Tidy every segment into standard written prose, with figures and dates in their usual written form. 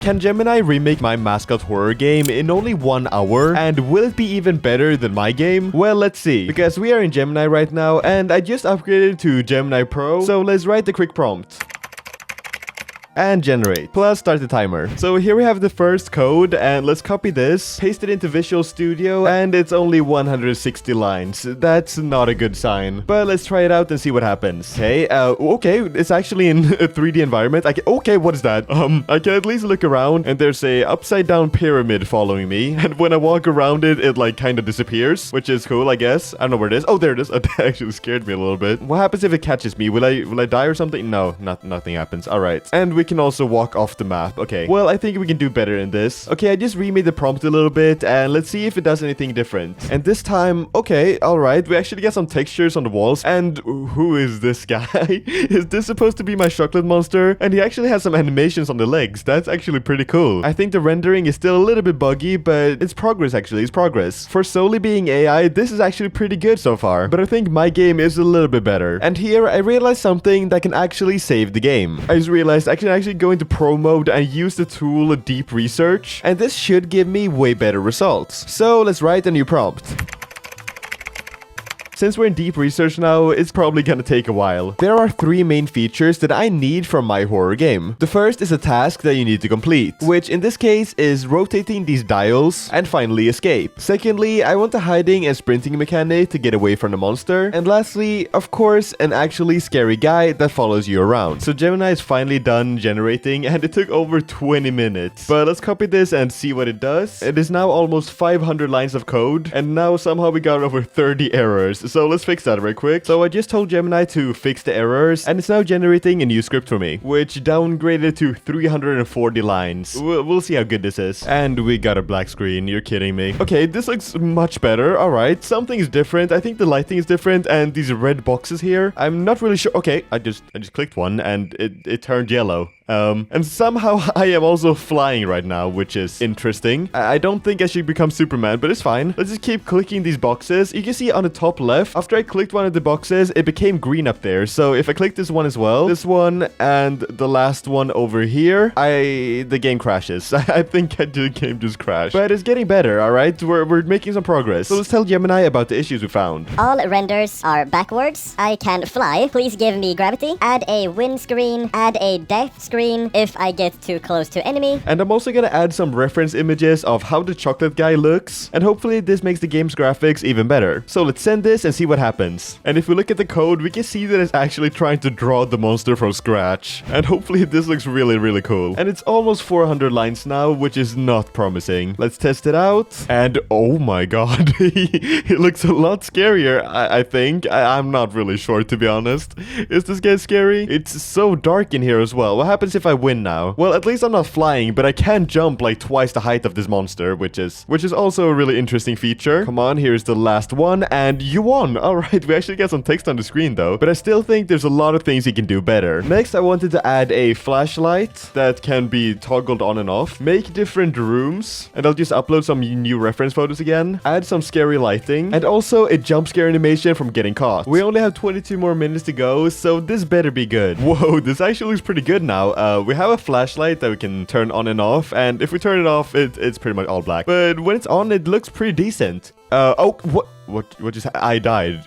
Can Gemini remake my Mascot horror game in only 1 hour? And will it be even better than my game? Well, let's see. Because we are in Gemini right now, and I just upgraded to Gemini Pro, so let's write the quick prompt. And generate. Plus start the timer. So here we have the first code, and let's copy this, paste it into Visual Studio, and it's only 160 lines. That's not a good sign. But let's try it out and see what happens. Okay, it's actually in a 3D environment. Okay, what is that? I can at least look around, and there's a upside down pyramid following me, and when I walk around it, it like kind of disappears, which is cool, I guess. I don't know where it is. Oh, there it is. That actually scared me a little bit. What happens if it catches me? Will I die or something? No, nothing happens. All right. And we can also walk off the map. Okay, well, I think we can do better in this. Okay, I just remade the prompt a little bit, and let's see if it does anything different. And this time, okay, all right, we actually get some textures on the walls. And who is this guy? Is this supposed to be my chocolate monster? And he actually has some animations on the legs. That's actually pretty cool. I think the rendering is still a little bit buggy, but it's progress actually. It's progress. For solely being AI, this is actually pretty good so far. But I think my game is a little bit better. And here I realized something that can actually save the game. I just realized I can actually go into pro mode and use the tool deep research, and this should give me way better results. So let's write a new prompt. Since we're in deep research now, it's probably gonna take a while. There are 3 main features that I need from my horror game. The first is a task that you need to complete, which in this case is rotating these dials and finally escape. Secondly, I want a hiding and sprinting mechanic to get away from the monster. And lastly, of course, an actually scary guy that follows you around. So Gemini is finally done generating, and it took over 20 minutes. But let's copy this and see what it does. It is now almost 500 lines of code, and now somehow we got over 30 errors. So let's fix that real quick. So I just told Gemini to fix the errors, and it's now generating a new script for me, which downgraded to 340 lines. We'll see how good this is. And we got a black screen. You're kidding me. Okay, this looks much better. All right, something is different. I think the lighting is different, and these red boxes here, I'm not really sure. Okay, I just clicked one, and it turned yellow. And somehow I am also flying right now, which is interesting. I don't think I should become Superman, but it's fine. Let's just keep clicking these boxes. You can see on the top left, after I clicked one of the boxes, it became green up there. So if I click this one as well, this one and the last one over here, the game crashes. I think the game just crashed. But it's getting better, all right? We're making some progress. So let's tell Gemini about the issues we found. All renders are backwards. I can fly. Please give me gravity. Add a wind screen. Add a death screen if I get too close to enemy. And I'm also gonna add some reference images of how the chocolate guy looks, and hopefully this makes the game's graphics even better. So let's send this and see what happens. And if we look at the code, we can see that it's actually trying to draw the monster from scratch. And hopefully this looks really, really cool. And it's almost 400 lines now, which is not promising. Let's test it out. And oh my god, it looks a lot scarier, I think. I'm not really sure, to be honest. Is this guy scary? It's so dark in here as well. What happens if I win now? Well, at least I'm not flying, but I can jump like twice the height of this monster, which is also a really interesting feature. Come on, here's the last one, and you won. All right, we actually got some text on the screen though, but I still think there's a lot of things you can do better. Next, I wanted to add a flashlight that can be toggled on and off, make different rooms, and I'll just upload some new reference photos again, add some scary lighting, and also a jump scare animation from getting caught. We only have 22 more minutes to go, so this better be good. Whoa, this actually looks pretty good now. We have a flashlight that we can turn on and off, and if we turn it off, it's pretty much all black. But when it's on, it looks pretty decent. Oh, what just I died.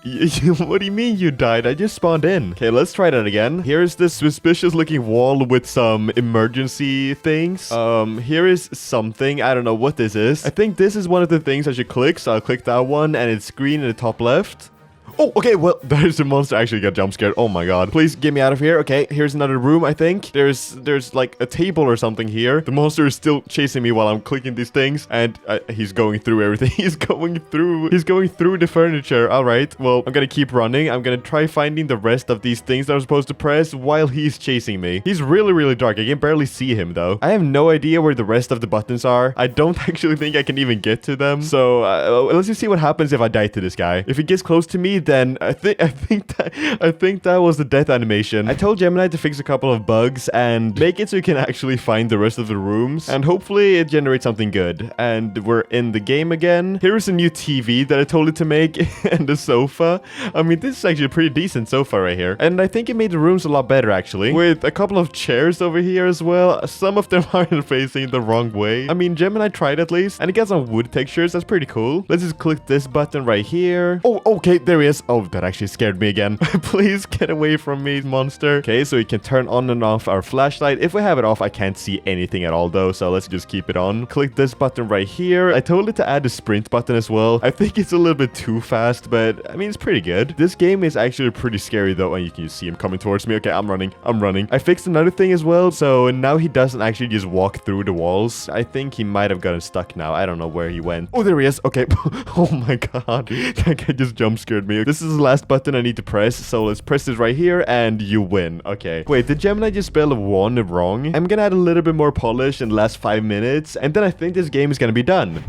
What do you mean you died? I just spawned in. Okay, let's try that again. Here's this suspicious looking wall with some emergency things. Here is something. I don't know what this is. I think this is one of the things I should click, so I'll click that one, and it's green in the top left. Oh, okay, well, there's a monster actually got jump scared. Oh my god. Please get me out of here. Okay, here's another room, I think. There's like a table or something here. The monster is still chasing me while I'm clicking these things, and he's going through everything. He's going through the furniture. All right, well, I'm gonna keep running. I'm gonna try finding the rest of these things that I'm supposed to press while he's chasing me. He's really, really dark. I can barely see him, though. I have no idea where the rest of the buttons are. I don't actually think I can even get to them. So let's just see what happens if I die to this guy. If he gets close to me, then. I think that was the death animation. I told Gemini to fix a couple of bugs and make it so you can actually find the rest of the rooms, and hopefully it generates something good. And we're in the game again. Here is a new TV that I told it to make and the sofa. I mean, this is actually a pretty decent sofa right here. And I think it made the rooms a lot better actually, with a couple of chairs over here as well. Some of them are facing the wrong way. I mean, Gemini tried at least, and it got some wood textures. That's pretty cool. Let's just click this button right here. Oh, okay, there he is. Oh, that actually scared me again. Please get away from me, monster. Okay, so we can turn on and off our flashlight. If we have it off, I can't see anything at all though, so let's just keep it on. Click this button right here. I told it to add the sprint button as well. I think it's a little bit too fast, but I mean, it's pretty good. This game is actually pretty scary though, and you can see him coming towards me. Okay, I'm running. I fixed another thing as well, so now he doesn't actually just walk through the walls. I think he might have gotten stuck now. I don't know where he went. Oh, there he is. Okay. Oh my god. That guy just jump scared me. This is the last button I need to press, so let's press this right here and you win. Okay. Wait, did Gemini just spell 1 wrong? I'm gonna add a little bit more polish in the last 5 minutes, and then I think this game is gonna be done.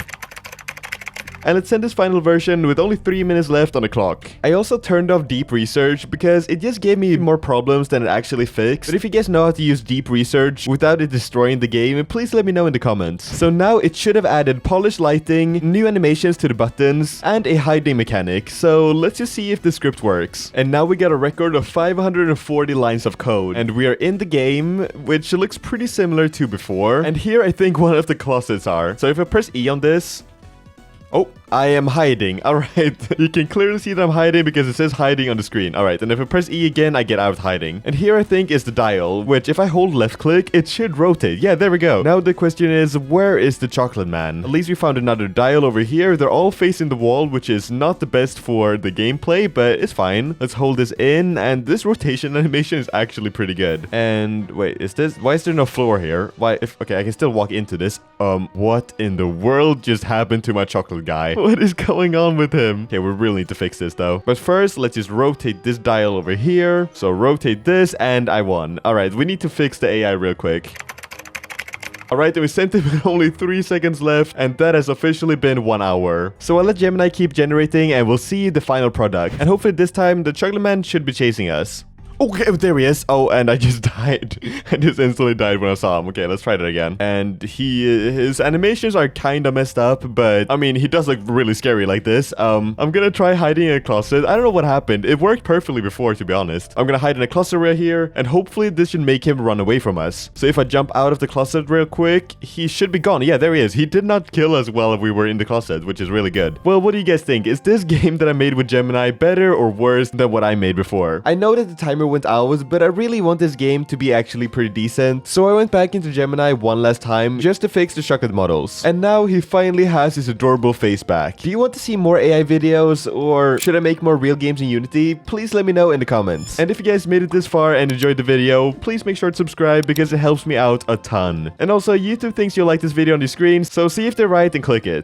And let's send this final version with only 3 minutes left on the clock. I also turned off deep research because it just gave me more problems than it actually fixed. But if you guys know how to use deep research without it destroying the game, please let me know in the comments. So now it should have added polished lighting, new animations to the buttons, and a hiding mechanic. So let's just see if the script works. And now we got a record of 540 lines of code. And we are in the game, which looks pretty similar to before. And here I think one of the closets are. So if I press E on this... Oh, I am hiding. Alright, you can clearly see that I'm hiding because it says hiding on the screen. Alright, and if I press E again, I get out of hiding. And here I think is the dial, which if I hold left click, it should rotate. Yeah, there we go. Now the question is, where is the chocolate man? At least we found another dial over here. They're all facing the wall, which is not the best for the gameplay, but it's fine. Let's hold this in, and this rotation animation is actually pretty good. And wait, why is there no floor here? Okay, I can still walk into this. What in the world just happened to my chocolate guy? What is going on with him? Okay, we really need to fix this though. But first, let's just rotate this dial over here. So rotate this and I won. All right, we need to fix the AI real quick. Alright, then we sent it with only 3 seconds left, and that has officially been 1 hour. So I'll let Gemini keep generating and we'll see the final product. And hopefully this time, the chocolate man should be chasing us. Okay, there he is. Oh, and I just died. I just instantly died when I saw him. Okay, let's try that again. And his animations are kind of messed up, but I mean, he does look really scary like this. I'm gonna try hiding in a closet. I don't know what happened. It worked perfectly before, to be honest. I'm gonna hide in a closet right here, and hopefully this should make him run away from us. So if I jump out of the closet real quick, he should be gone. Yeah, there he is. He did not kill us while we were in the closet, which is really good. Well, what do you guys think? Is this game that I made with Gemini better or worse than what I made before? I know that the timer went out, but I really want this game to be actually pretty decent, so I went back into Gemini one last time just to fix the chocolate models. And now he finally has his adorable face back. Do you want to see more AI videos, or should I make more real games in Unity? Please let me know in the comments. And if you guys made it this far and enjoyed the video, please make sure to subscribe because it helps me out a ton. And also, YouTube thinks you'll like this video on the screen, so see if they're right and click it.